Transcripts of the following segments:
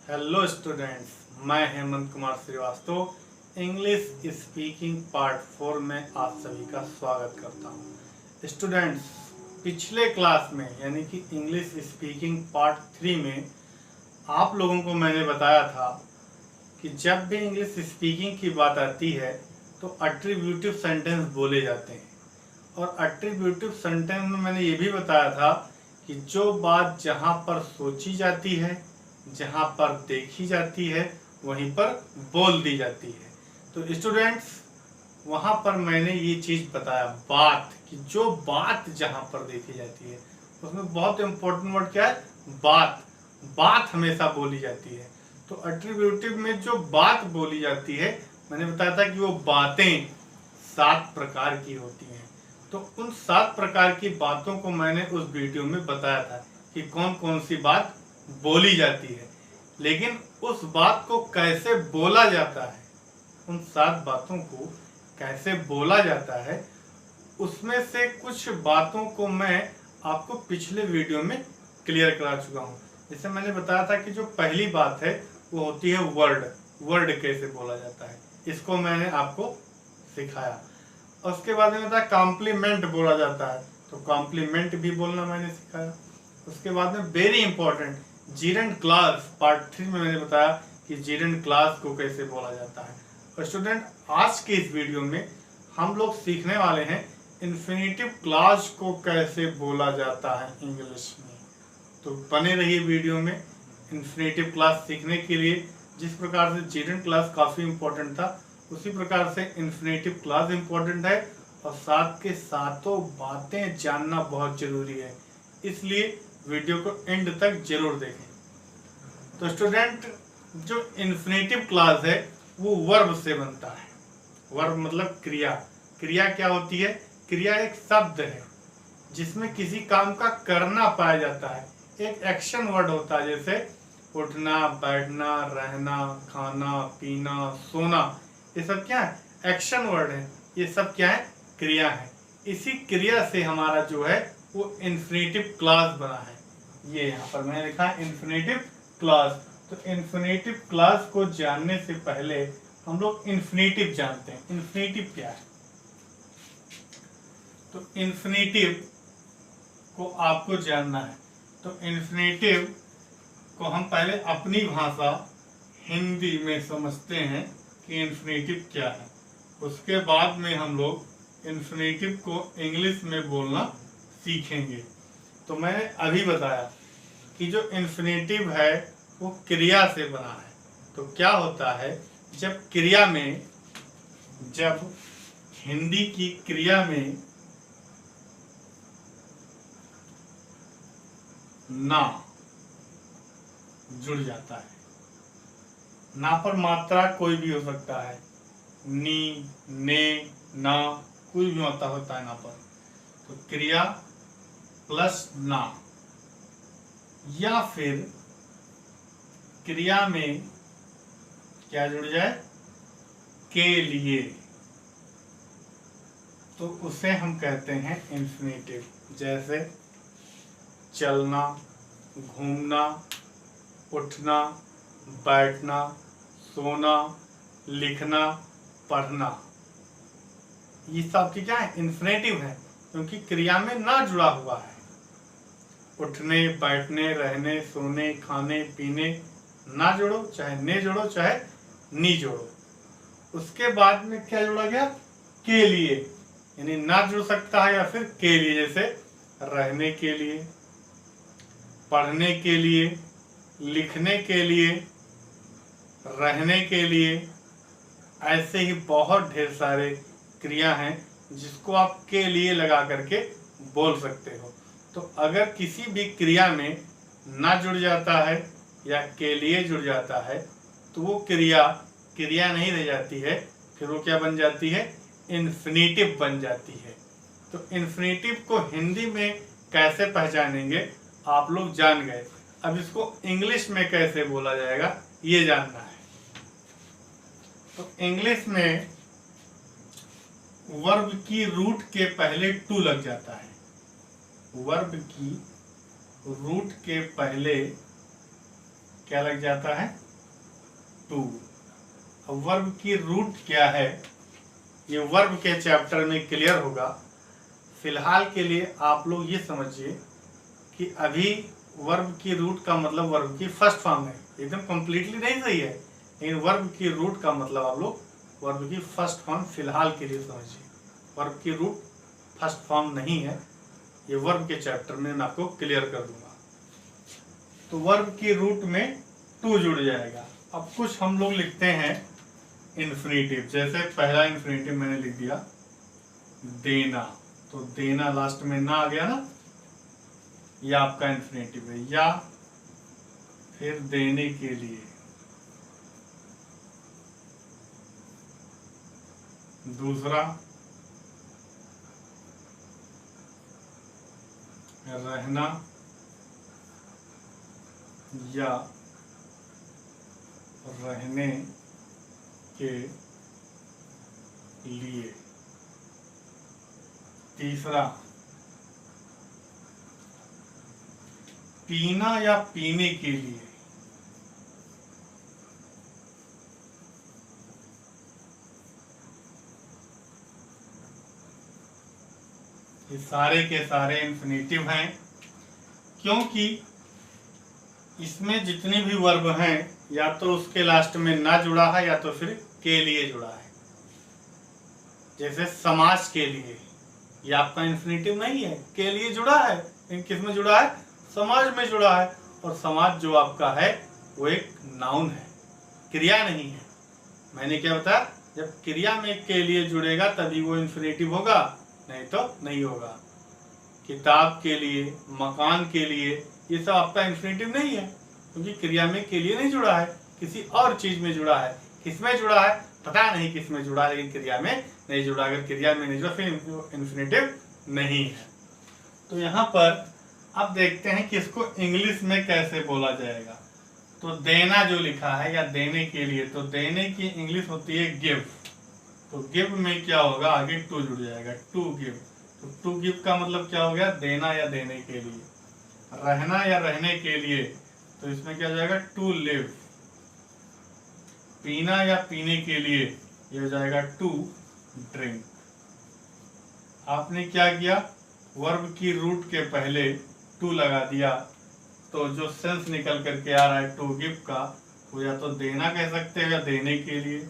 Hello students, मैं Hemant Kumar Shrivastava English speaking part 4 में आप सभी का स्वागत करता हूं। स्टूडेंट्स, पिछले क्लास में यानी कि इंग्लिश स्पीकिंग पार्ट 3 में आप लोगों को मैंने बताया था कि जब भी इंग्लिश स्पीकिंग की बात आती है तो एट्रीब्यूटिव सेंटेंस बोले जाते हैं। और एट्रीब्यूटिव सेंटेंस में मैंने ये भी बताया था कि जो बात जहाँ पर सोची जाती है, जहाँ पर देखी जाती है, वहीं पर बोल दी जाती है। तो स्टूडेंट्स, वहाँ पर मैंने ये चीज़ बताया बात, कि जो बात जहाँ पर देखी जाती है उसमें बहुत इंपॉर्टेंट वर्ड क्या है? बात। बात हमेशा बोली जाती है। तो एट्रीब्यूटिव में जो बात बोली जाती है, मैंने बताया था कि वो बातें 7 प्रकार की होती हैं। तो उन 7 प्रकार की बातों को मैंने उस वीडियो में बताया था कि कौन कौन सी बात बोली जाती है, लेकिन उस बात को कैसे बोला जाता है, उन 7 बातों को कैसे बोला जाता है, उसमें से कुछ बातों को मैं आपको पिछले वीडियो में क्लियर करा चुका हूँ। जैसे मैंने बताया था कि जो पहली बात है वो होती है वर्ड। वर्ड कैसे बोला जाता है, इसको मैंने आपको सिखाया। उसके बाद में बताया कॉम्प्लीमेंट बोला जाता है, तो कॉम्प्लीमेंट भी बोलना मैंने सिखाया। उसके बाद में वेरी इंपॉर्टेंट जीरेंट क्लास पार्ट 3 में मैंने बताया कि जीरेंट क्लास को कैसे बोला जाता है। और स्टूडेंट, आज के इस वीडियो में हम लोग सीखने वाले हैं इन्फिनेटिव क्लास को कैसे बोला जाता है इंग्लिश में। तो बने रहिए वीडियो में। इन्फिनेटिव क्लास सीखने के लिए जिस प्रकार से जीरेंट क्लास काफ़ी इंपॉर्टेंट था, उसी प्रकार से इन्फिनेटिव क्लास इंपॉर्टेंट है, और साथ के साथों बातें जानना बहुत जरूरी है। इसलिए वीडियो को एंड तक जरूर देखें। तो स्टूडेंट, जो इन्फिनेटिव क्लास है वो वर्ब से बनता है। वर्ब मतलब क्रिया। क्रिया क्या होती है? क्रिया एक शब्द है जिसमें किसी काम का करना पाया जाता है। एक एक्शन वर्ड होता है, जैसे उठना, बैठना, रहना, खाना, पीना, सोना, ये सब क्या है? एक्शन वर्ड है। ये सब क्या है? क्रिया है। इसी क्रिया से हमारा जो है वो इन्फिनेटिव क्लास बना है। ये यहाँ पर मैंने लिखा है इन्फिनेटिव क्लास। तो इन्फिनेटिव क्लास को जानने से पहले हम लोग इन्फिनेटिव जानते हैं। इन्फिनेटिव क्या है? तो इन्फिनेटिव को आपको जानना है। तो इन्फिनेटिव को हम पहले अपनी भाषा हिंदी में समझते हैं कि इन्फिनेटिव क्या है। उसके बाद में हम लोग इन्फिनेटिव को इंग्लिश में बोलना सीखेंगे। तो मैंने अभी बताया कि जो इन्फिनेटिव है वो क्रिया से बना है। तो क्या होता है, जब क्रिया में, जब हिंदी की क्रिया में ना जुड़ जाता है, ना पर मात्रा कोई भी हो सकता है, नी, ने, ना, कोई भी मात्रा होता है ना पर। तो क्रिया प्लस ना, या फिर क्रिया में क्या जुड़ जाए? के लिए, तो उसे हम कहते हैं इन्फिनेटिव। जैसे चलना, घूमना, उठना, बैठना, सोना, लिखना, पढ़ना, ये सब की क्या है? इन्फिनेटिव है, क्योंकि क्रिया में ना जुड़ा हुआ है। उठने, बैठने, रहने, सोने, खाने, पीने, ना जोड़ो, चाहे ने जोड़ो, चाहे नी जोड़ो। उसके बाद में क्या जोड़ा गया? के लिए, यानी ना जुड़ सकता है या फिर के लिए। जैसे रहने के लिए, पढ़ने के लिए, लिखने के लिए, रहने के लिए, ऐसे ही बहुत ढेर सारे क्रिया हैं जिसको आप के लिए लगा करके बोल सकते हो। तो अगर किसी भी क्रिया में ना जुड़ जाता है या के लिए जुड़ जाता है तो वो क्रिया नहीं रह जाती है, फिर वो क्या बन जाती है? इन्फिनेटिव बन जाती है। तो इन्फिनेटिव को हिंदी में कैसे पहचानेंगे आप लोग जान गए। अब इसको इंग्लिश में कैसे बोला जाएगा ये जानना है। तो इंग्लिश में वर्ब की रूट के पहले टू लग जाता है। वर्ब की रूट के पहले क्या लग जाता है, टू। अब वर्ब की रूट क्या है, ये वर्ब के चैप्टर में क्लियर होगा। फिलहाल के लिए आप लोग ये समझिए कि अभी वर्ब की रूट का मतलब वर्ब की फर्स्ट फॉर्म है, एकदम कंप्लीटली नहीं सही है, लेकिन वर्ब की रूट का मतलब आप लोग वर्ब की फर्स्ट फॉर्म फिलहाल के लिए समझिए। वर्ब की रूट फर्स्ट फॉर्म नहीं है, ये वर्ब के चैप्टर में मैं आपको क्लियर कर दूंगा। तो वर्ब की रूट में टू जुड़ जाएगा। अब कुछ हम लोग लिखते हैं इन्फिनेटिव, जैसे पहला इन्फिनेटिव मैंने लिख दिया देना, तो देना लास्ट में ना आ गया ना, यह आपका इन्फिनेटिव है। या फिर देने के लिए, दूसरा रहना या रहने के लिए, तीसरा पीना या पीने के लिए, ये सारे के सारे इन्फिनेटिव हैं, क्योंकि इसमें जितने भी वर्ब हैं या तो उसके लास्ट में ना जुड़ा है या तो फिर के लिए जुड़ा है। जैसे समाज के लिए, ये आपका इन्फिनेटिव नहीं है, के लिए जुड़ा है, लेकिन किस में जुड़ा है, समाज में जुड़ा है। और समाज जो आपका है वो एक नाउन है, क्रिया नहीं है। मैंने क्या बताया, जब क्रिया में के लिए जुड़ेगा तभी वो इन्फिनेटिव होगा, नहीं तो नहीं होगा। किताब के लिए, मकान के लिए, ये सब आपका इन्फिनेटिव नहीं है, क्योंकि क्रिया में के लिए नहीं जुड़ा है, किसी और चीज में जुड़ा है। किसमें जुड़ा है पता नहीं, किसमें जुड़ा है, लेकिन क्रिया में नहीं जुड़ा। अगर क्रिया में नहीं जुड़ा फिर इन्फिनेटिव नहीं है। तो यहाँ पर अब देखते हैं कि इसको इंग्लिश में कैसे बोला जाएगा। तो देना जो लिखा है या देने के लिए, तो देने की इंग्लिश होती है गिव। तो गिव में क्या होगा, आगे टू जुड़ जाएगा, टू गिव। तो टू गिव का मतलब क्या हो गया, देना या देने के लिए। रहना या रहने के लिए, तो इसमें क्या हो जाएगा, टू लिव। पीना या पीने के लिए, ये हो जाएगा टू ड्रिंक। आपने क्या किया, वर्ब की रूट के पहले टू लगा दिया, तो जो सेंस निकल करके आ रहा है टू गिव का, वो या तो देना कह सकते हैं या देने के लिए।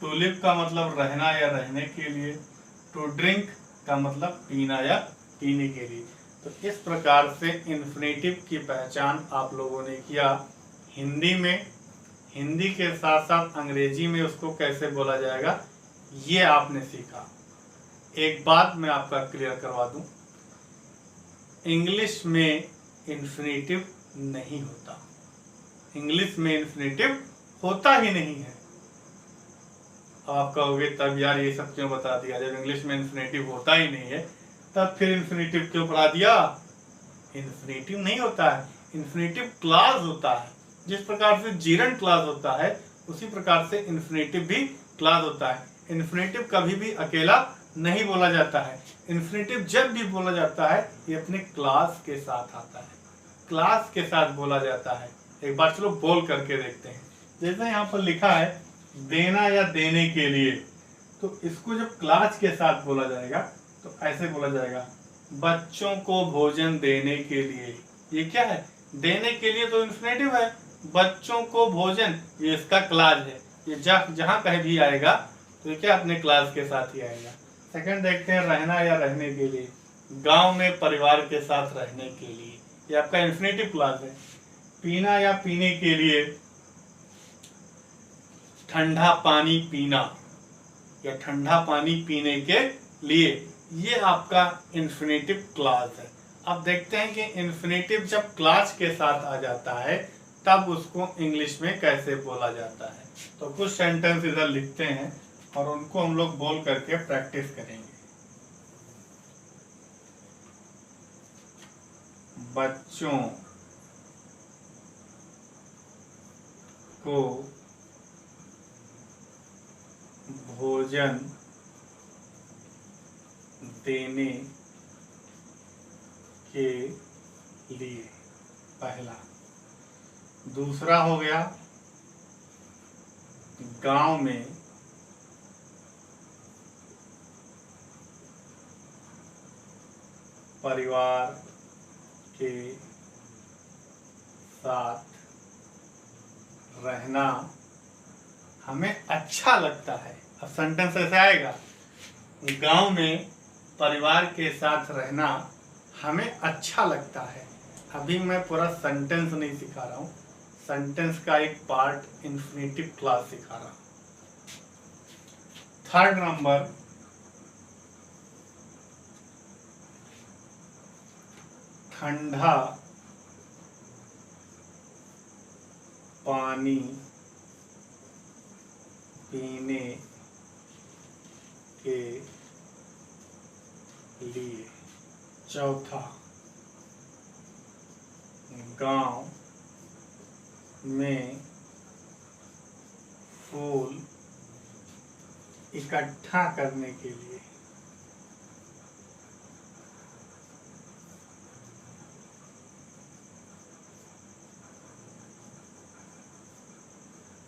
टू लिव का मतलब रहना या रहने के लिए। टू ड्रिंक का मतलब पीना या पीने के लिए। तो इस प्रकार से इन्फिनेटिव की पहचान आप लोगों ने किया। हिंदी में, हिंदी के साथ साथ अंग्रेजी में उसको कैसे बोला जाएगा ये आपने सीखा। एक बात मैं आपका क्लियर करवा दूं, इंग्लिश में इन्फिनेटिव नहीं होता, इंग्लिश में इन्फिनेटिव होता ही नहीं है। आप कहोगे तब यार ये सब क्यों बता दिया, जब इंग्लिश में इन्फिनेटिव होता ही नहीं है तब फिर इन्फिनेटिव क्यों पढ़ा दिया। इन्फिनेटिव नहीं होता है, इन्फिनेटिव क्लास होता है। जिस प्रकार से जीरंड क्लास होता है उसी प्रकार से इन्फिनेटिव भी क्लास होता है। इन्फिनेटिव कभी भी अकेला नहीं बोला जाता है, इन्फिनेटिव जब भी बोला जाता है ये अपने क्लास के साथ आता है, क्लास के साथ बोला जाता है। एक बार चलो बोल करके देखते हैं। जैसे यहाँ पर लिखा है देना या देने के लिए, तो इसको जब क्लास के साथ बोला जाएगा तो ऐसे बोला जाएगा, बच्चों को भोजन देने के लिए। ये क्या है, देने के लिए तो इन्फिनेटिव है, बच्चों को भोजन ये इसका क्लास है, ये जहां कहीं भी आएगा तो ये क्या अपने क्लास के साथ ही आएगा। सेकंड देखते हैं रहना या रहने के लिए, गांव में परिवार के साथ रहने के लिए, ये आपका इन्फिनेटिव क्लास है। पीना या पीने के लिए, ठंडा पानी पीना या ठंडा पानी पीने के लिए, ये आपका इन्फिनेटिव क्लास है। अब देखते हैं कि इन्फिनेटिव जब क्लास के साथ आ जाता है तब उसको इंग्लिश में कैसे बोला जाता है। तो कुछ सेंटेंस इधर लिखते हैं और उनको हम लोग बोल करके प्रैक्टिस करेंगे। बच्चों को भोजन देने के लिए, पहला। दूसरा हो गया गांव में परिवार के साथ रहना हमें अच्छा लगता है। अब सेंटेंस ऐसे आएगा, गांव में परिवार के साथ रहना हमें अच्छा लगता है। अभी मैं पूरा सेंटेंस नहीं सिखा रहा हूं, सेंटेंस का एक पार्ट इंफिनिटिव क्लास सिखा रहा हूं। थर्ड नंबर, ठंडा पानी पीने के लिए। चौथा, गांव में फूल इकट्ठा करने के लिए।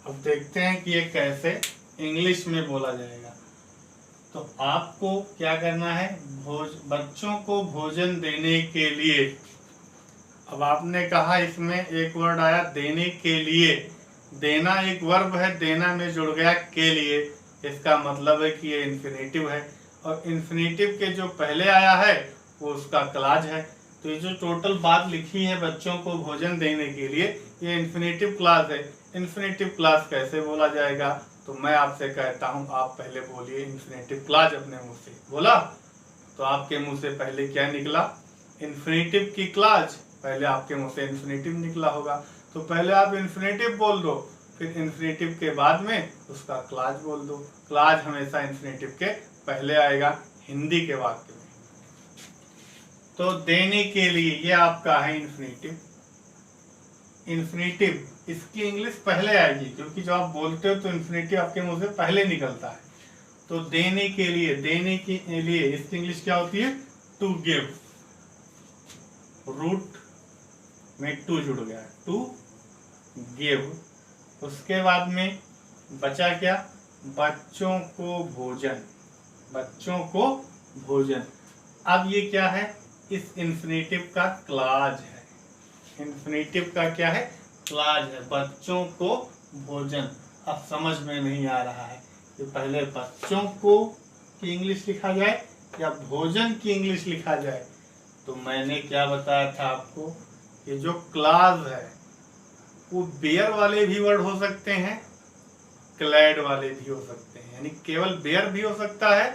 अब देखते हैं कि ये कैसे इंग्लिश में बोला जाएगा। तो आपको क्या करना है, बच्चों को भोजन देने के लिए। अब आपने कहा इसमें एक वर्ड आया देने के लिए, देना एक वर्ब है, देना में जुड़ गया के लिए, इसका मतलब है कि ये इन्फिनेटिव है, और इन्फिनेटिव के जो पहले आया है वो उसका क्लॉज है। तो ये जो टोटल बात लिखी है बच्चों को भोजन देने के लिए, ये इन्फिनेटिव क्लॉज है। इन्फिनेटिव क्लॉज कैसे बोला जाएगा, तो मैं आपसे कहता हूं आप पहले बोलिए इन्फिनेटिव क्लॉज अपने मुंह से। बोला तो आपके मुंह से पहले क्या निकला, इन्फिनेटिव की क्लॉज, पहले आपके मुंह से इन्फिनेटिव निकला होगा। तो पहले आप इन्फिनेटिव बोल दो, फिर इन्फिनेटिव के बाद में उसका क्लॉज बोल दो। क्लॉज हमेशा इन्फिनेटिव के पहले आएगा हिंदी के वाक्य में। तो देने के लिए ये आपका है इन्फिनेटिव। इन्फिनेटिव इसकी इंग्लिश पहले आएगी, क्योंकि जब आप बोलते हो तो इन्फिनेटिव आपके मुंह से पहले निकलता है। तो देने के लिए, देने के लिए इसकी इंग्लिश क्या होती है, टू गिव। रूट में टू जुड़ गया, टू गिव। उसके बाद में बचा क्या, बच्चों को भोजन, बच्चों को भोजन। अब ये क्या है, इस इन्फिनेटिव का क्लॉज है। इन्फिनेटिव का क्या है, क्लॉज है, बच्चों को भोजन। अब समझ में नहीं आ रहा है कि पहले बच्चों को की इंग्लिश लिखा जाए या भोजन की इंग्लिश लिखा जाए। तो मैंने क्या बताया था आपको, कि जो क्लॉज है वो बेयर वाले भी वर्ड हो सकते हैं, क्लैड वाले भी हो सकते हैं। यानी केवल बेयर भी हो सकता है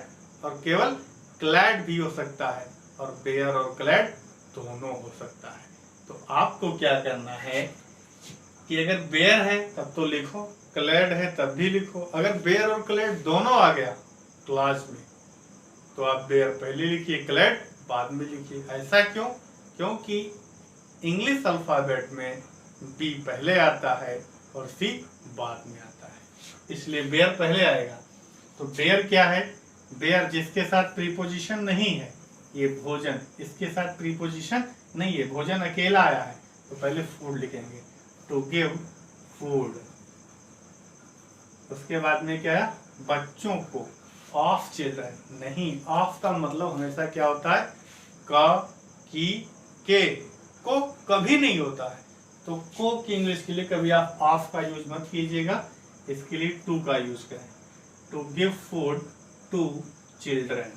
और केवल क्लैड भी हो सकता है, और बेयर और क्लैड दोनों हो सकता है। तो आपको क्या करना है कि अगर बेयर है तब तो लिखो, क्लैड है तब भी लिखो। अगर बेयर और क्लैड दोनों आ गया क्लॉज में तो आप बेयर पहले लिखिए, क्लैड बाद में लिखिए। ऐसा क्यों, क्योंकि इंग्लिश अल्फाबेट में बी पहले आता है और सी बाद में आता है, इसलिए बेयर पहले आएगा। तो बेयर क्या है, बेयर जिसके साथ प्रीपोजिशन नहीं है, ये भोजन इसके साथ प्रीपोजिशन नहीं है, भोजन अकेला आया है, तो पहले फूड लिखेंगे, टू गिव फूड। उसके बाद में क्या है, बच्चों को, ऑफ चिल्ड्रन नहीं, ऑफ का मतलब हमेशा क्या होता है, क, की, के, को कभी नहीं होता है। तो को की इंग्लिश के लिए कभी आप ऑफ का यूज मत कीजिएगा, इसके लिए टू का यूज करें, to give food to children.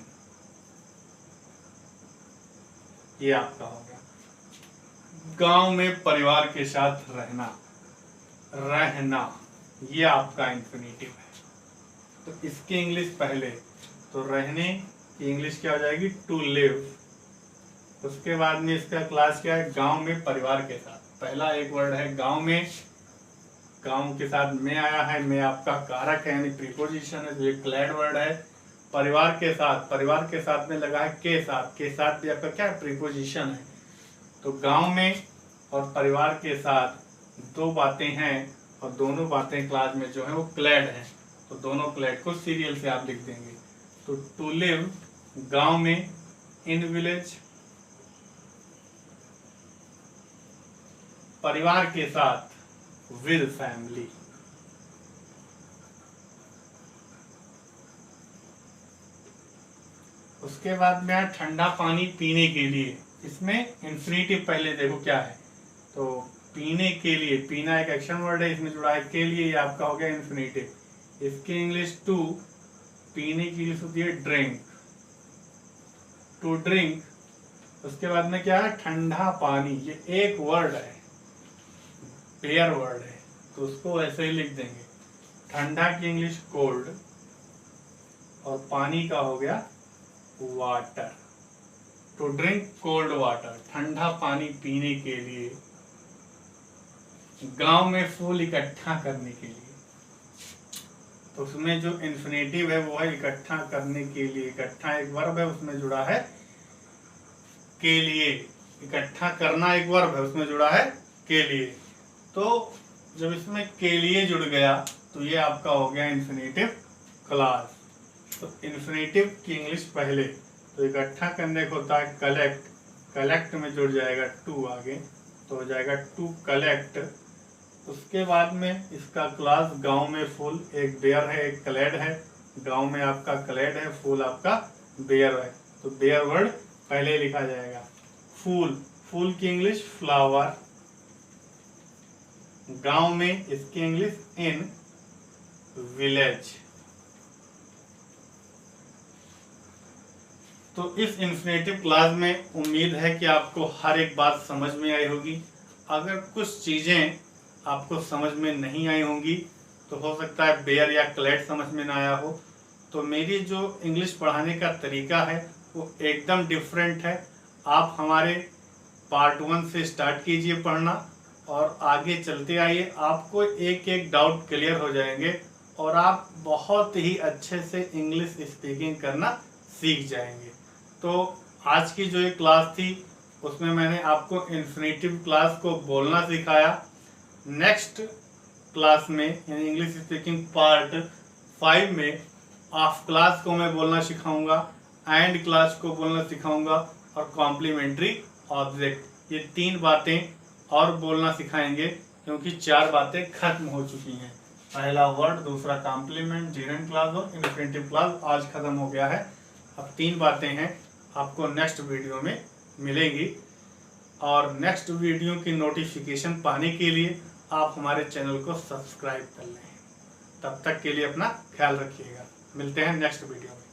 ये आपका हो गया। गांव में परिवार के साथ रहना, रहना ये आपका इन्फिनेटिव है। तो इसकी इंग्लिश पहले, तो रहने की इंग्लिश क्या हो जाएगी, टू लिव। उसके बाद में इसका क्लास क्या है, गांव में परिवार के साथ। पहला एक वर्ड है गांव में, गांव के साथ में आया है, में आपका कारक है यानी प्रीपोजिशन है, तो ये क्लैड वर्ड है। परिवार के साथ, परिवार के साथ में लगा है के साथ, के साथ भी आपका क्या है, प्रीपोजिशन है। तो गांव में और परिवार के साथ दो बातें हैं, और दोनों बातें क्लास में जो है वो क्लैड है, तो दोनों क्लैड को सीरियल से आप लिख देंगे। तो टू लिव गांव में, इन विलेज परिवार के साथ, विद फैमिली। उसके बाद में ठंडा पानी पीने के लिए, इसमें इंफिनिटिव पहले देखो क्या है, तो पीने के लिए, पीना एक एक्शन वर्ड है, इसमें जुड़ा है के लिए, ये आपका हो गया इंफिनिटिव। इसकी इंग्लिश टू, पीने की इंग्लिश होती है ड्रिंक, टू ड्रिंक। उसके बाद में क्या है, ठंडा पानी, ये एक वर्ड है, पेयर वर्ड है, तो उसको ऐसे ही लिख देंगे। ठंडा की इंग्लिश कोल्ड, और पानी का हो गया water, to drink cold water, ठंडा पानी पीने के लिए। गांव में फूल इकट्ठा करने के लिए, तो उसमें जो इंफिनिटिव है वो है इकट्ठा करने के लिए, इकट्ठा एक वर्ब है, उसमें जुड़ा है के लिए, इकट्ठा करना एक वर्ब है, उसमें जुड़ा है के लिए। तो जब इसमें के लिए जुड़ गया तो ये आपका हो गया इंफिनिटिव क्लॉज। तो इंफिनिटिव की इंग्लिश पहले, तो इकट्ठा करने को होता है कलेक्ट, कलेक्ट में जुड़ जाएगा टू आगे, तो हो जाएगा टू कलेक्ट। उसके बाद में इसका क्लॉज, गांव में फूल, एक बेयर है एक क्लेड है, गांव में आपका क्लेड है, फूल आपका बेयर है, तो बेयर वर्ड पहले लिखा जाएगा। फूल, फूल की इंग्लिश फ्लावर, गांव में इसकी इंग्लिश इन विलेज। तो इस इंफिनिटिव क्लॉज में उम्मीद है कि आपको हर एक बात समझ में आई होगी। अगर कुछ चीजें आपको समझ में नहीं आई होंगी तो हो सकता है बेयर या क्लेड समझ में ना आया हो, तो मेरी जो इंग्लिश पढ़ाने का तरीका है वो एकदम डिफरेंट है। आप हमारे पार्ट 1 से स्टार्ट कीजिए पढ़ना और आगे चलते आइए, आपको एक एक डाउट क्लियर हो जाएंगे और आप बहुत ही अच्छे से इंग्लिश स्पीकिंग करना सीख जाएंगे। तो आज की जो ये क्लास थी उसमें मैंने आपको इंफिनिटिव क्लास को बोलना सिखाया। नेक्स्ट क्लास में यानी इंग्लिश स्पीकिंग पार्ट 5 में ऑफ क्लास को मैं बोलना सिखाऊंगा, एंड क्लास को बोलना सिखाऊंगा और कॉम्प्लीमेंट्री ऑब्जेक्ट, ये 3 बातें और बोलना सिखाएंगे क्योंकि 4 बातें खत्म हो चुकी हैं। पहला वर्ड, दूसरा कॉम्प्लीमेंट, जेरेंट क्लॉज और इंफिनिटिव क्लॉज आज खत्म हो गया है। अब 3 बातें हैं, आपको नेक्स्ट वीडियो में मिलेंगी। और नेक्स्ट वीडियो की नोटिफिकेशन पाने के लिए आप हमारे चैनल को सब्सक्राइब कर लें। तब तक के लिए अपना ख्याल रखिएगा, मिलते हैं नेक्स्ट वीडियो में।